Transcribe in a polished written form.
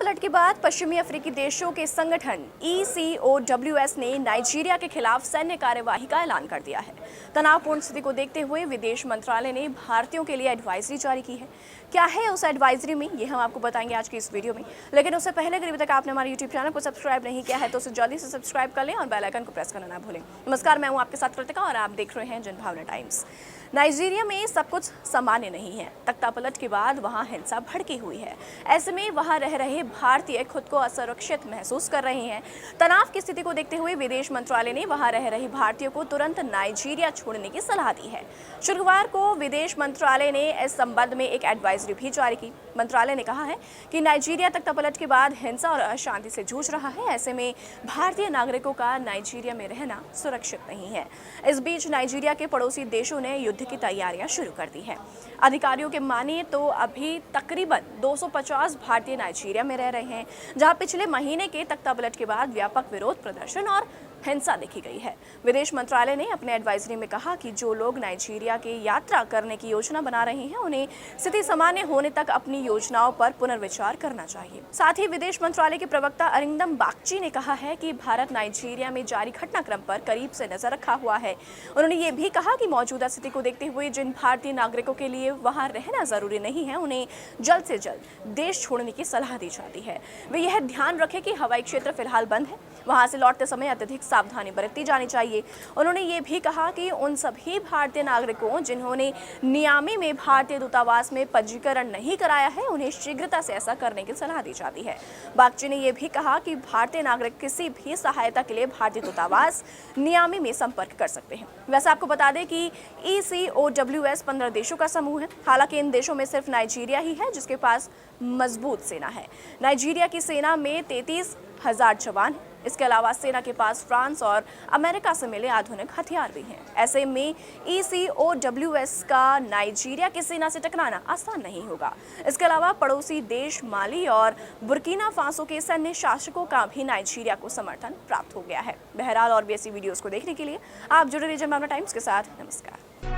पलट के बाद पश्चिमी अफ्रीकी देशों के संगठन ECOWS ने नाइजीरिया के खिलाफ सैन्य कार्यवाही का ऐलान कर दिया है। तनावपूर्ण स्थिति को देखते हुए विदेश मंत्रालय ने भारतीयों के लिए एडवाइजरी जारी की है। क्या है उस एडवाइजरी में, ये हम आपको बताएंगे आज की इस वीडियो में। लेकिन उससे पहले अगर अभी तक आपने हमारे यूट्यूब चैनल को सब्सक्राइब नहीं किया है तो उसे जल्दी से सब्सक्राइब कर लें और बेल आइकन को प्रेस करना ना भूलें। नमस्कार, मैं हूं आपके साथ कृतिका और आप देख रहे हैं जनभावना टाइम्स। नाइजीरिया में सब कुछ सामान्य नहीं है। तख्तापलट के बाद वहां हिंसा भड़की हुई है। ऐसे में वहां रह रहे भारतीय खुद को असुरक्षित महसूस कर रहे हैं। तनाव की स्थिति को देखते हुए विदेश मंत्रालय ने वहां रह रहे भारतीयों को तुरंत नाइजीरिया छोड़ने की सलाह दी है। शुक्रवार को विदेश मंत्रालय ने इस संबंध में एक एडवाइजरी भी जारी की। मंत्रालय ने कहा है कि नाइजीरिया तख्तापलट के बाद हिंसा और अशांति से जूझ रहा है। ऐसे में भारतीय नागरिकों का नाइजीरिया में रहना सुरक्षित नहीं है। इस बीच नाइजीरिया के पड़ोसी देशों ने युद्ध की तैयारियां शुरू कर दी है। अधिकारियों के मानिए तो अभी तकरीबन 250 भारतीय नाइजीरिया में रह रहे हैं, जहां पिछले महीने के तख्तापलट के बाद व्यापक विरोध प्रदर्शन और हिंसा देखी गई है। विदेश मंत्रालय ने अपने एडवाइजरी में कहा कि जो लोग नाइजीरिया की यात्रा करने की योजना बना रहे हैं उन्हें स्थिति सामान्य होने तक अपनी योजनाओं पर पुनर्विचार करना चाहिए। साथ ही विदेश मंत्रालय के प्रवक्ता अरिंदम बागची ने कहा है कि भारत नाइजीरिया में जारी घटनाक्रम पर करीब से नजर रखा हुआ है। उन्होंने ये भी कहा कि मौजूदा स्थिति को देखते हुए जिन भारतीय नागरिकों के लिए वहां रहना जरूरी नहीं है उन्हें जल्द से जल्द देश छोड़ने की सलाह दी जाती है। वे यह ध्यान रखें कि हवाई क्षेत्र फिलहाल बंद है, वहां से लौटते समय अत्यधिक सावधानी बरती जानी चाहिए। उन्होंने ये भी कहा कि उन सभी भारतीय नागरिकों जिन्होंने नियामी में भारतीय दूतावास में पंजीकरण नहीं कराया है उन्हें शीघ्रता से ऐसा करने की सलाह दी जाती है। बागची ने यह भी कहा कि भारतीय नागरिक किसी भी सहायता के लिए भारतीय दूतावास नियामी में संपर्क कर सकते हैं। वैसे आपको बता दें कि ECOWS 15 देशों का समूह है। हालांकि इन देशों में सिर्फ नाइजीरिया ही है जिसके पास मजबूत सेना है। नाइजीरिया की सेना में 33,000 जवान हैं। इसके अलावा सेना के पास फ्रांस और अमेरिका से मिले आधुनिक हथियार भी हैं। ऐसे में ECOWS का नाइजीरिया की सेना से टकराना आसान नहीं होगा। इसके अलावा पड़ोसी देश माली और बुर्किना फासो के सैन्य शासकों का भी नाइजीरिया को समर्थन प्राप्त हो गया है। बहरहाल और भी ऐसी वीडियोस को देखने के लिए आप जुड़े रहिए जनभावना टाइम्स के साथ। नमस्कार।